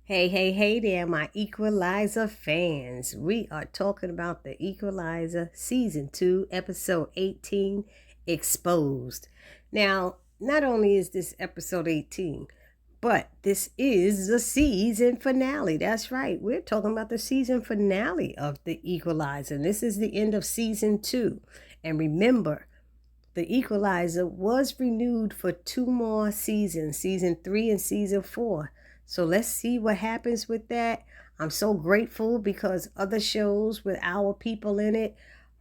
Hey there, my Equalizer fans. We are talking about the Equalizer Season 2, Episode 18, Exposed. Now, not only is this Episode 18, but this is the season finale. That's right. We're talking about the season finale of the Equalizer. And this is the end of Season 2. And remember, the Equalizer was renewed for 2 more seasons, Season 3 and Season 4. So let's see what happens with that. I'm so grateful because other shows with our people in it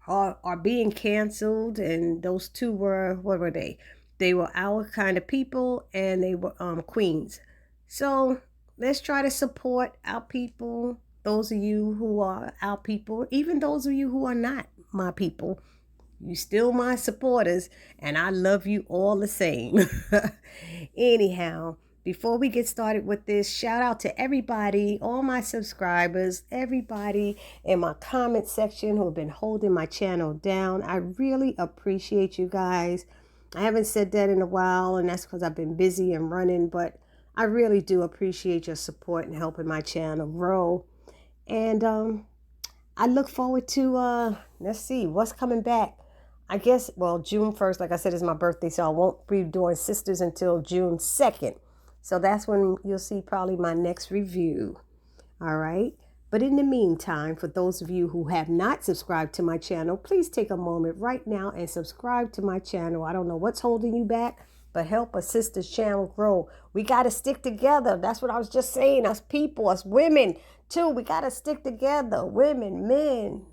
are being canceled. And those two were, what were they? They were our kind of people, and they were queens. So let's try to support our people, those of you who are our people, even those of you who are not my people. You still my supporters, and I love you all the same. Anyhow, before we get started with this, shout out to everybody, all my subscribers, everybody in my comment section who have been holding my channel down. I really appreciate you guys. I haven't said that in a while, and that's because I've been busy and running, but I really do appreciate your support and helping my channel grow. And I look forward to, let's see, what's coming back. I guess, well, June 1st, like I said, is my birthday, so I won't be doing Sisters until June 2nd. So that's when you'll see probably my next review. All right. But in the meantime, for those of you who have not subscribed to my channel, please take a moment right now and subscribe to my channel. I don't know what's holding you back, but help a sister's channel grow. We got to stick together. That's what I was just saying. Us people, us women too. We got to stick together. Women, men,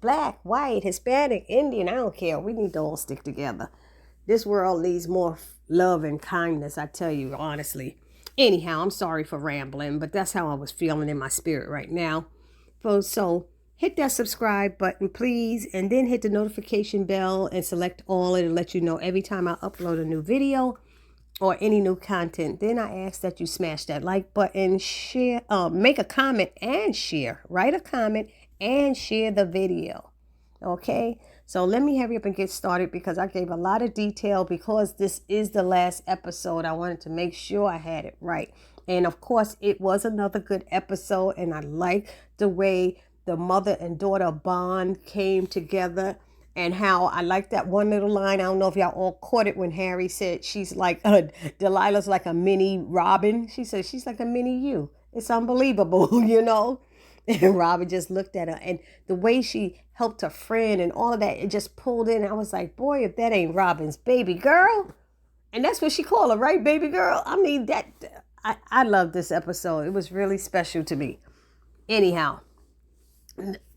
Black, white, Hispanic, Indian, I don't care. We need to all stick together. This world needs more love and kindness, I tell you, honestly. Anyhow, I'm sorry for rambling, but that's how I was feeling in my spirit right now. So hit that subscribe button, please, and then hit the notification bell and select all. It'll let you know every time I upload a new video or any new content. Then I ask that you smash that like button, share, make a comment and share. Write a comment and share the video. Okay, so let me hurry up and get started because I gave a lot of detail. Because this is the last episode, I wanted to make sure I had it right. And of course, it was another good episode, and I like the way the mother and daughter bond came together, and how I like that one little line. I don't know if y'all all caught it when Harry said she's like, Delilah's like a mini Robin. She said she's like a mini you. It's unbelievable, you know. And Robin just looked at her, and the way she helped her friend and all of that, it just pulled in. I was like, boy, if that ain't Robin's baby girl. And that's what she called her, right? Baby girl. I mean, I love this episode. It was really special to me. Anyhow,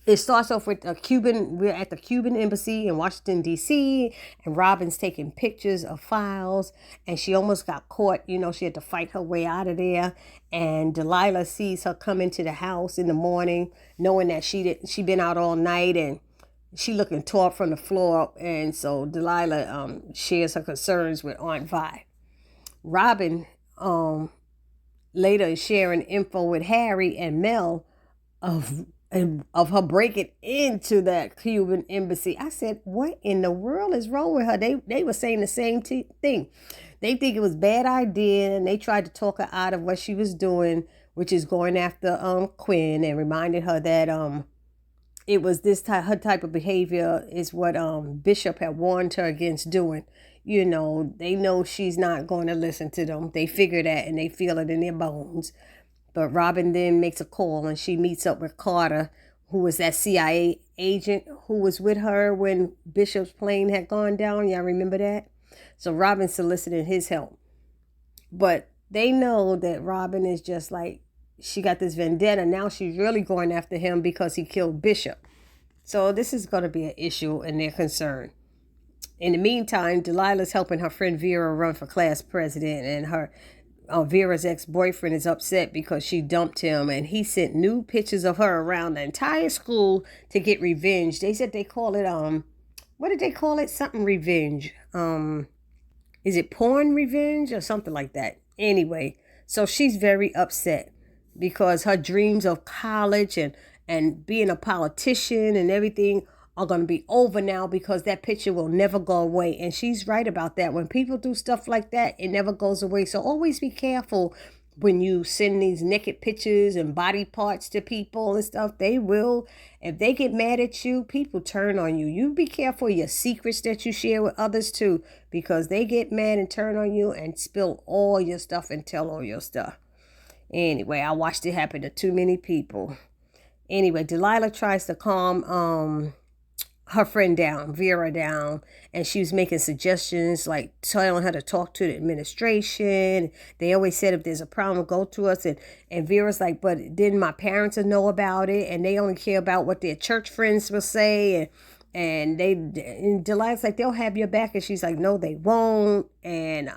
it starts off with we're at the Cuban embassy in Washington, D.C., and Robin's taking pictures of files, and she almost got caught. You know, she had to fight her way out of there. And Delilah sees her come into the house in the morning, knowing that she been out all night, and she looking tore from the floor up. And so Delilah shares her concerns with Aunt Vi. Robin later is sharing info with Harry and Mel of her breaking into that Cuban embassy. I said, what in the world is wrong with her? They were saying the same thing. They think it was a bad idea, and they tried to talk her out of what she was doing, which is going after Quinn, and reminded her that it was her type of behavior is what Bishop had warned her against doing. You know, they know she's not going to listen to them. They figure that, and they feel it in their bones. But Robin then makes a call, and she meets up with Carter, who was that CIA agent who was with her when Bishop's plane had gone down. Y'all remember that? So Robin solicited his help. But they know that Robin is just like, she got this vendetta. Now she's really going after him because he killed Bishop. So this is going to be an issue, and they're concerned. In the meantime, Delilah's helping her friend Vera run for class president, and Vera's ex-boyfriend is upset because she dumped him, and he sent new pictures of her around the entire school to get revenge. They said they call it, what did they call it? Something revenge. Is it porn revenge or something like that? Anyway, so she's very upset because her dreams of college and being a politician and everything are going to be over now, because that picture will never go away. And she's right about that. When people do stuff like that, it never goes away. So always be careful when you send these naked pictures and body parts to people and stuff, they will, if they get mad at you, people turn on you. You be careful of your secrets that you share with others too, because they get mad and turn on you and spill all your stuff and tell all your stuff. Anyway, I watched it happen to too many people. Anyway, Delilah tries to calm her friend down, Vera down, and she was making suggestions like telling her to talk to the administration. They always said if there's a problem, go to us. And Vera's like, but then my parents will know about it, and they only care about what their church friends will say. And Delilah's like, they'll have your back, and she's like, no, they won't. And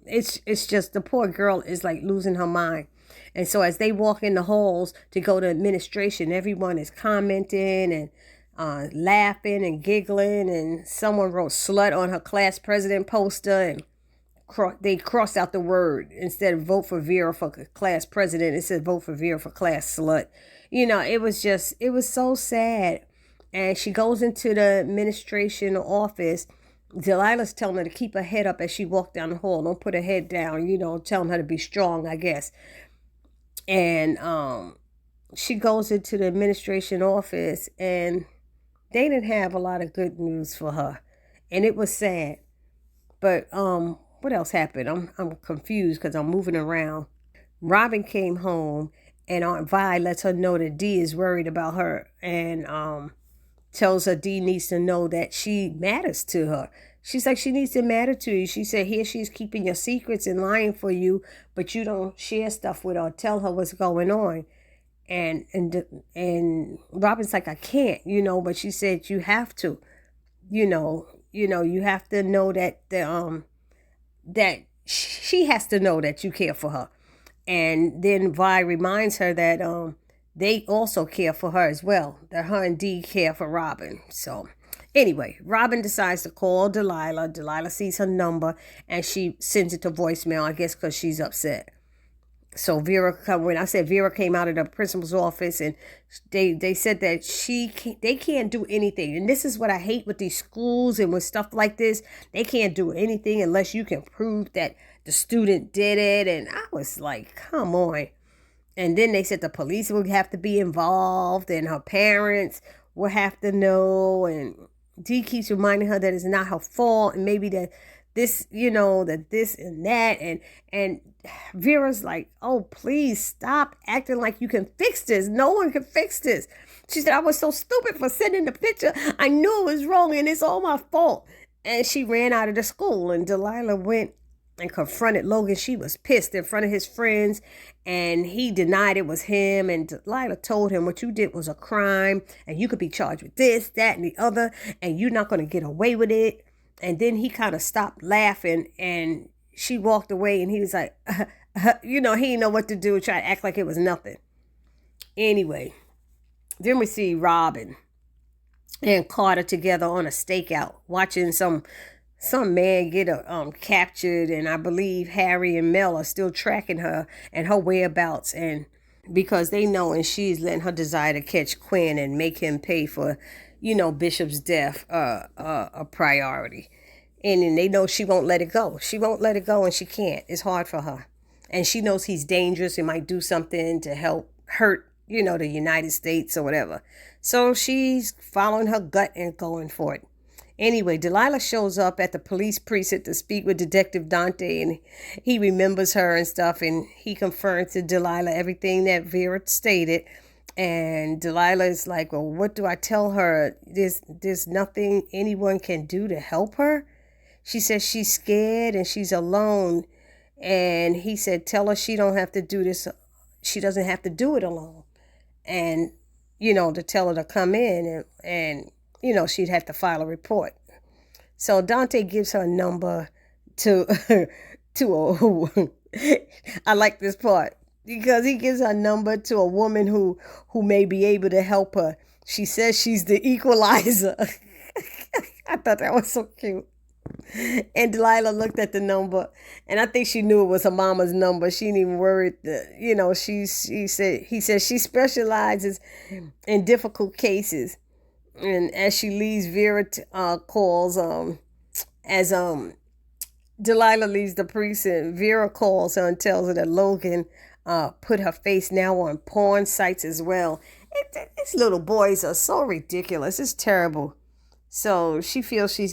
it's just the poor girl is like losing her mind. And so as they walk in the halls to go to administration, everyone is commenting and laughing and giggling, and someone wrote slut on her class president poster, and they crossed out the word. Instead of vote for Vera for class president, it said vote for Vera for class slut. It was so sad. And she goes into the administration office. Delilah's telling her to keep her head up as she walked down the hall. Don't put her head down, telling her to be strong, I guess. And she goes into the administration office, and they didn't have a lot of good news for her, and it was sad. But what else happened? I'm confused because I'm moving around. Robin came home, and Aunt Vi lets her know that Dee is worried about her, and tells her Dee needs to know that she matters to her. She's like, she needs to matter to you. She said, here she's keeping your secrets and lying for you, but you don't share stuff with her or tell her what's going on. And Robin's like, I can't, but she said, you have to, you have to know that that she has to know that you care for her. And then Vi reminds her that they also care for her as well, that her and Dee care for Robin. So anyway, Robin decides to call Delilah. Delilah sees her number, and she sends it to voicemail, I guess because she's upset. So Vera came out of the principal's office, and they said that they can't do anything. And this is what I hate with these schools and with stuff like this. They can't do anything unless you can prove that the student did it. And I was like, come on. And then they said the police would have to be involved, and her parents will have to know. And Dee keeps reminding her that it's not her fault, and maybe that this, that this and that. And Vera's like, oh, please stop acting like you can fix this. No one can fix this. She said, I was so stupid for sending the picture. I knew it was wrong, and it's all my fault. And she ran out of the school, and Delilah went and confronted Logan. She was pissed in front of his friends, and he denied it was him. And Delilah told him, what you did was a crime, and you could be charged with this, that, and the other, and you're not going to get away with it. And then he kind of stopped laughing, and she walked away, and he was like, he didn't know what to do, try to act like it was nothing. Anyway, then we see Robin and Carter together on a stakeout, watching some man get captured, and I believe Harry and Mel are still tracking her and her whereabouts, and because they know, and she's letting her desire to catch Quinn and make him pay for, Bishop's death a priority. And then they know she won't let it go. She won't let it go, and she can't. It's hard for her. And she knows he's dangerous and might do something to help hurt, the United States or whatever. So she's following her gut and going for it. Anyway, Delilah shows up at the police precinct to speak with Detective Dante, and he remembers her and stuff, and he confirms to Delilah everything that Vera stated. And Delilah is like, well, what do I tell her? There's nothing anyone can do to help her. She says she's scared and she's alone. And he said, tell her she don't have to do this. She doesn't have to do it alone. And, to tell her to come in and she'd have to file a report. So Dante gives her a number to I like this part, because he gives her a number to a woman who may be able to help her. She says she's the Equalizer. I thought that was so cute. And Delilah looked at the number, and I think she knew it was her mama's number. She didn't even worry. He said she specializes in difficult cases. And as she leaves, Vera calls as Delilah leaves the precinct. Vera calls her and tells her that Logan put her face now on porn sites as well. These little boys are so ridiculous. It's terrible. So she feels she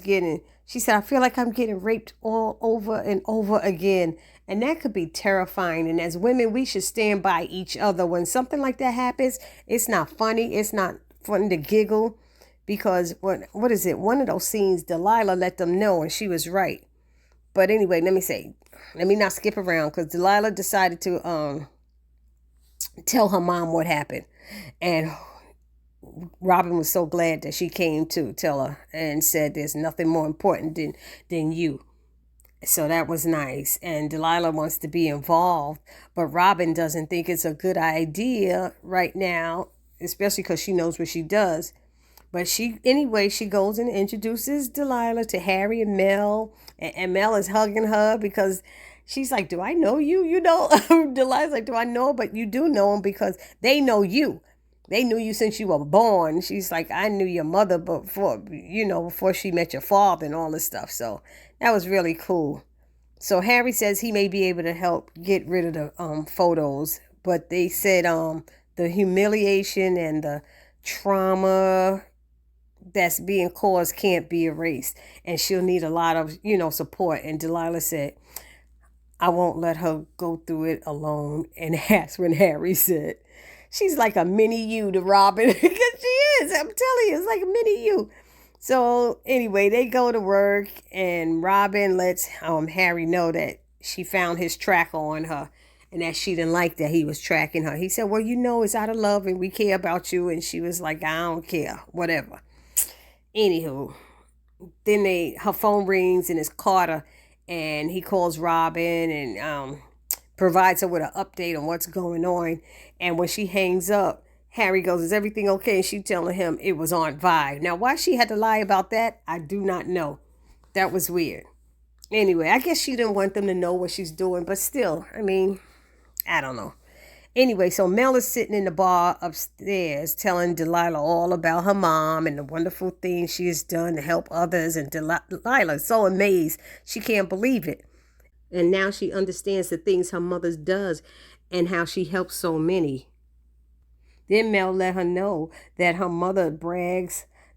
said, I feel like I'm getting raped all over and over again. And that could be terrifying. And as women, we should stand by each other. When something like that happens, it's not funny. It's not fun to giggle. Because what is it? One of those scenes, Delilah let them know, and she was right. But anyway, let me not skip around, because Delilah decided to tell her mom what happened. And Robin was so glad that she came to tell her and said there's nothing more important than you. So that was nice. And Delilah wants to be involved, but Robin doesn't think it's a good idea right now, especially because she knows what she does. But she goes and introduces Delilah to Harry and Mel. And Mel is hugging her because she's like, do I know you? You know, Delilah's like, do I know? But you do know him because they know you. They knew you since you were born. She's like, I knew your mother before she met your father and all this stuff. So that was really cool. So Harry says he may be able to help get rid of the photos. But they said the humiliation and the trauma that's being caused can't be erased. And she'll need a lot of, support. And Delilah said, I won't let her go through it alone. And that's when Harry said, she's like a mini you to Robin. Because she is. I'm telling you, it's like a mini you. So anyway, they go to work and Robin lets Harry know that she found his tracker on her and that she didn't like that he was tracking her. He said, well, it's out of love and we care about you. And she was like, I don't care, whatever. Anywho, then her phone rings and it's Carter, and he calls Robin and provides her with an update on what's going on. And when she hangs up, Harry goes, is everything okay? And she telling him it was Aunt Vi. Now, why she had to lie about that, I do not know. That was weird. Anyway, I guess she didn't want them to know what she's doing, but still, I don't know. Anyway, so Mel is sitting in the bar upstairs telling Delilah all about her mom and the wonderful things she has done to help others. And Delilah is so amazed. She can't believe it. And now she understands the things her mother does and how she helps so many. Then Mel let her know that her mother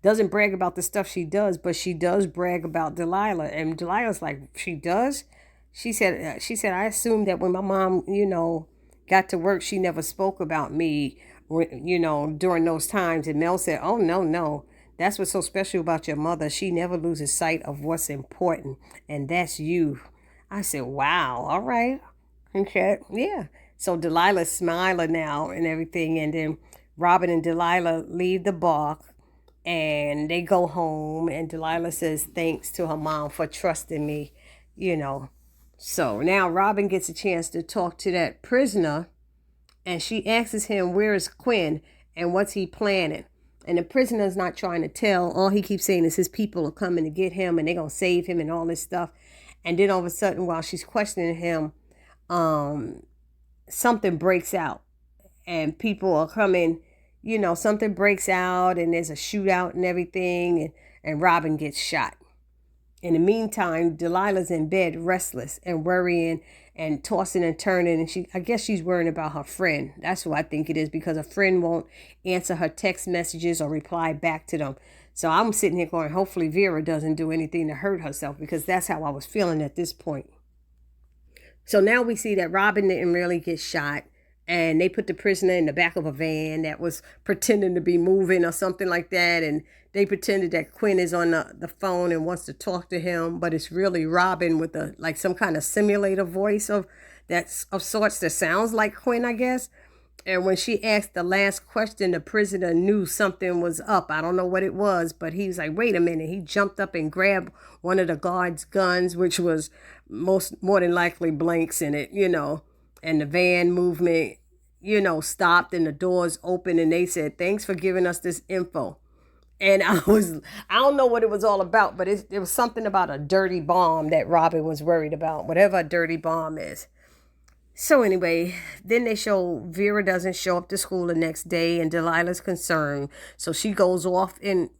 doesn't brag about the stuff she does, but she does brag about Delilah. And Delilah's like, she does? She said, I assumed that when my mom, got to work, she never spoke about me, during those times. And Mel said, oh, no. That's what's so special about your mother. She never loses sight of what's important. And that's you. I said, wow. All right. Okay. Yeah. So Delilah's smiling now and everything. And then Robin and Delilah leave the bar and they go home. And Delilah says, thanks to her mom for trusting me, So now Robin gets a chance to talk to that prisoner, and she asks him, where is Quinn and what's he planning? And the prisoner's not trying to tell. All he keeps saying is his people are coming to get him and they're going to save him and all this stuff. And then all of a sudden, while she's questioning him, something breaks out and people are coming, something breaks out and there's a shootout and everything, and Robin gets shot. In the meantime, Delilah's in bed, restless and worrying and tossing and turning. And I guess she's worrying about her friend. That's what I think it is, because her friend won't answer her text messages or reply back to them. So I'm sitting here going, hopefully Vera doesn't do anything to hurt herself, because that's how I was feeling at this point. So now we see that Robin didn't really get shot. And they put the prisoner in the back of a van that was pretending to be moving or something like that. And they pretended that Quinn is on the phone and wants to talk to him. But it's really Robin with some kind of simulator voice of sorts that sounds like Quinn, I guess. And when she asked the last question, the prisoner knew something was up. I don't know what it was, but he was like, wait a minute. He jumped up and grabbed one of the guards' guns, which was more than likely blanks in it, And the van movement, stopped and the doors opened and they said, thanks for giving us this info. And I don't know what it was all about, but it was something about a dirty bomb that Robin was worried about, whatever a dirty bomb is. So anyway, then they show Vera doesn't show up to school the next day and Delilah's concerned. So she goes off and,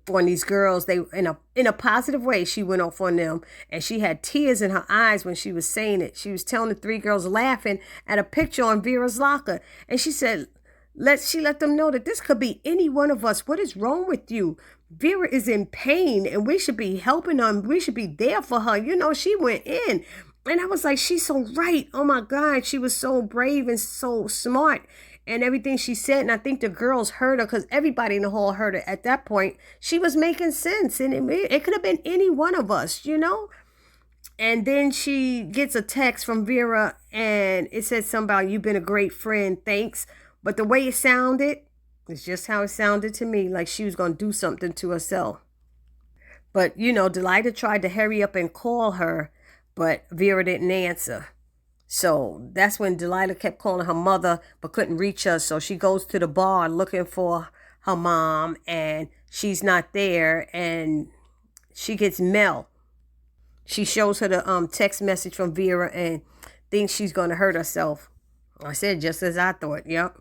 on these girls. They in a positive way, she went off on them, and she had tears in her eyes when she was saying it. She was telling the three girls, laughing at a picture on Vera's locker, and she said, she let them know that this could be any one of us. What is wrong with you? Vera is in pain, and we should be helping her. We should be there for her. She went in. And I was like, she's so right. Oh my God, she was so brave and so smart and everything she said. And I think the girls heard her, because everybody in the hall heard her at that point. She was making sense, and it could have been any one of us. And then she gets a text from Vera, and it says something about, you've been a great friend, thanks. But the way it sounded, it's just how it sounded to me, like she was going to do something to herself. But, Delilah tried to hurry up and call her, but Vera didn't answer. So that's when Delilah kept calling her mother, but couldn't reach her. So she goes to the bar looking for her mom, and she's not there. And she gets Mel. She shows her the text message from Vera and thinks she's going to hurt herself. I said, just as I thought, yep.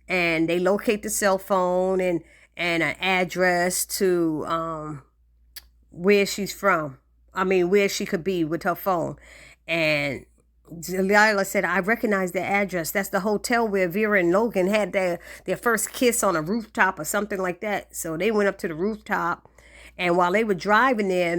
And they locate the cell phone and an address to where she's from. Where she could be with her phone. And Delilah said, I recognize the address. That's the hotel where Vera and Logan had their first kiss on a rooftop or something like that. So they went up to the rooftop. And while they were driving there,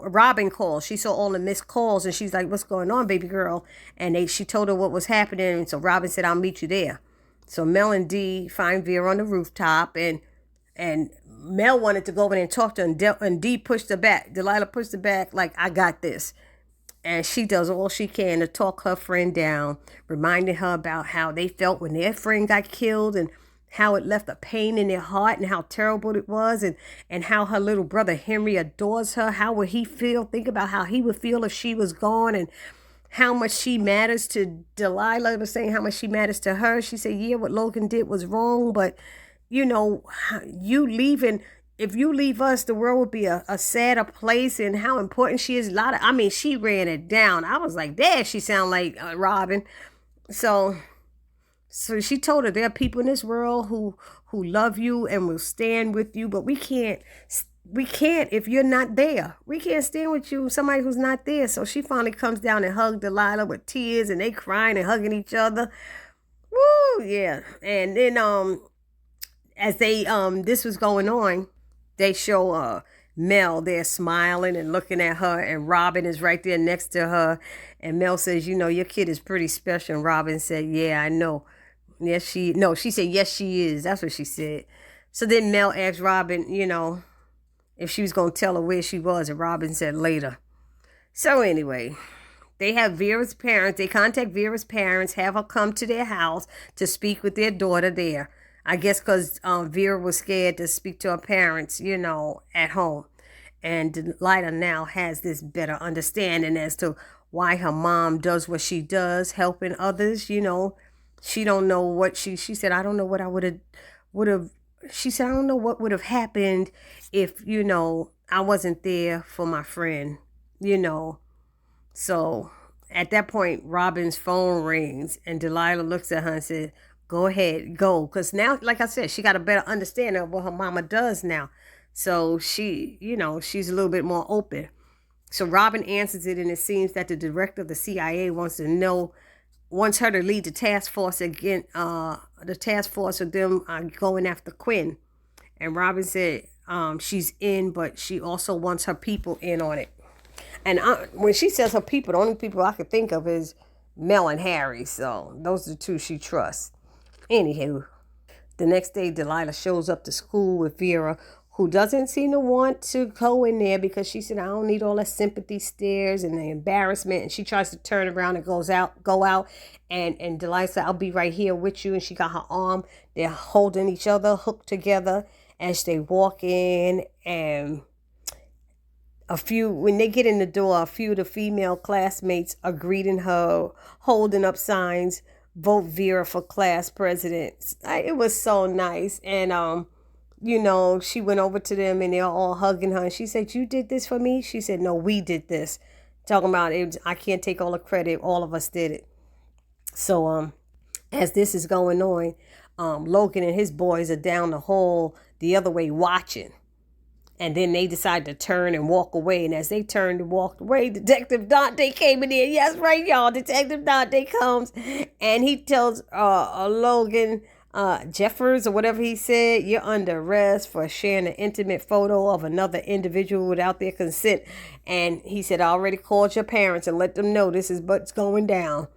Robin called. She saw all the missed calls, and she's like, what's going on, baby girl? And she told her what was happening. And so Robin said, I'll meet you there. So Mel and Dee find Vera on the rooftop, and Mel wanted to go over there and talk to her, and Dee pushed her back. Delilah pushed her back like, I got this. And she does all she can to talk her friend down, reminding her about how they felt when their friend got killed, and how it left a pain in their heart, and how terrible it was, and how her little brother Henry adores her. How would he feel? Think about how he would feel if she was gone, and how much she matters to Delilah. Was saying how much she matters to her. She said, yeah, what Logan did was wrong, but you leaving, if you leave us, the world would be a sadder place, and how important she is. She ran it down. I was like, there, she sound like Robin. So she told her, there are people in this world who love you and will stand with you, but we can't if you're not there. We can't stand with you, somebody who's not there. So she finally comes down and hugged Delilah with tears, and they crying and hugging each other. Woo, yeah. And then as they this was going on, they show Mel there smiling and looking at her, and Robin is right there next to her. And Mel says, your kid is pretty special. And Robin said, yeah, I know. She said, yes, she is. That's what she said. So then Mel asked Robin, if she was going to tell her where she was, and Robin said later. So anyway, they have Vera's parents. They contact Vera's parents, have her come to their house to speak with their daughter there. I guess because Vera was scared to speak to her parents, at home. And Delilah now has this better understanding as to why her mom does what she does, helping others. She don't know what she said, I don't know what I would have. She said, I don't know what would have happened if, I wasn't there for my friend, So at that point, Robin's phone rings, and Delilah looks at her and said, go ahead, go. Because now, like I said, she got a better understanding of what her mama does now. So she, she's a little bit more open. So Robin answers it, and it seems that the director of the CIA wants her to lead the task force again. The task force of them going after Quinn. And Robin said she's in, but she also wants her people in on it. And when she says her people, the only people I could think of is Mel and Harry. So those are the two she trusts. Anywho, the next day, Delilah shows up to school with Vera, who doesn't seem to want to go in there because she said, I don't need all that sympathy stares and the embarrassment. And she tries to turn around and go out. And Delilah said, I'll be right here with you. And she got her arm. They're holding each other, hooked together as they walk in. And when they get in the door, a few of the female classmates are greeting her, holding up signs, vote Vera for class president. It was so nice. And, she went over to them, and they're all hugging her. And she said, you did this for me? She said, no, we did this. Talking about it, I can't take all the credit. All of us did it. So as this is going on, Logan and his boys are down the hall the other way watching. And then they decided to turn and walk away. And as they turned and walked away, Detective Dante came in there. Yes, right, y'all. Detective Dante comes and he tells Logan Jeffers or whatever he said, you're under arrest for sharing an intimate photo of another individual without their consent. And he said, I already called your parents and let them know this is what's going down.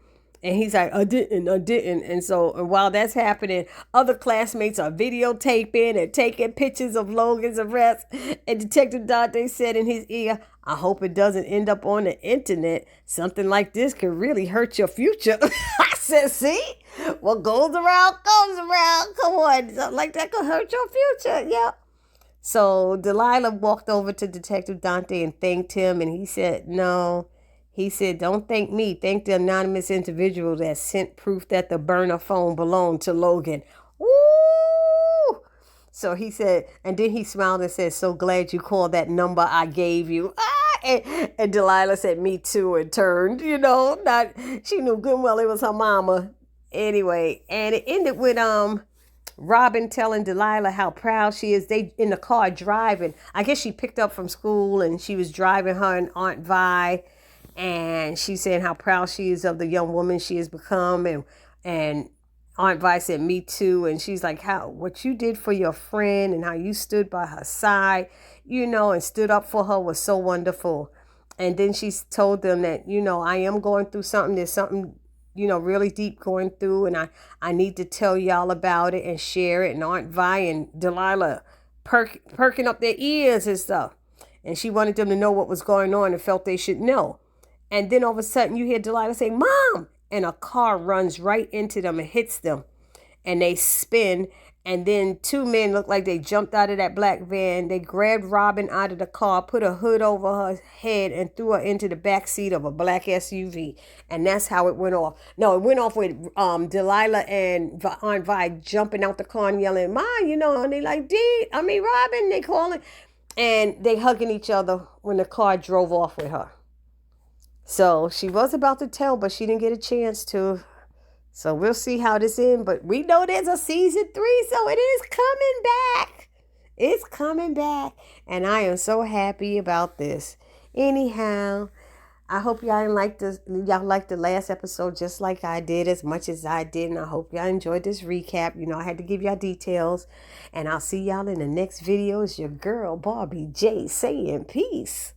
And he's like, I didn't. And so while that's happening, other classmates are videotaping and taking pictures of Logan's arrest. And Detective Dante said in his ear, I hope it doesn't end up on the internet. Something like this could really hurt your future. I said, see? What goes around comes around. Come on. Something like that could hurt your future. Yeah. So Delilah walked over to Detective Dante and thanked him. And he said, no. He said, don't thank me. Thank the anonymous individual that sent proof that the burner phone belonged to Logan. Woo! So he said, and then he smiled and said, so glad you called that number I gave you. And Delilah said, me too, and turned, she knew good and well it was her mama. Anyway, and it ended with Robin telling Delilah how proud she is. They in the car driving. I guess she picked up from school and she was driving her and Aunt Vi. And she said how proud she is of the young woman she has become. And Aunt Vi said, me too. And she's like, what you did for your friend and how you stood by her side, and stood up for her was so wonderful. And then she told them that, I am going through something. There's something, really deep going through. And I need to tell y'all about it and share it. And Aunt Vi and Delilah perking up their ears and stuff. And she wanted them to know what was going on and felt they should know. And then all of a sudden you hear Delilah say, Mom! And a car runs right into them and hits them. And they spin. And then two men look like they jumped out of that black van. They grabbed Robin out of the car, put a hood over her head, and threw her into the back seat of a black SUV. And that's how it went off. No, it went off with Delilah and Aunt Vi jumping out the car and yelling, Ma, and they like, Robin, they calling. And they hugging each other when the car drove off with her. So she was about to tell, but she didn't get a chance to. So we'll see how this ends. But we know there's a season 3, so it is coming back. It's coming back. And I am so happy about this. Anyhow, I hope y'all liked the last episode just like I did, as much as I did. And I hope y'all enjoyed this recap. I had to give y'all details. And I'll see y'all in the next video. It's your girl, Barbie J, saying peace.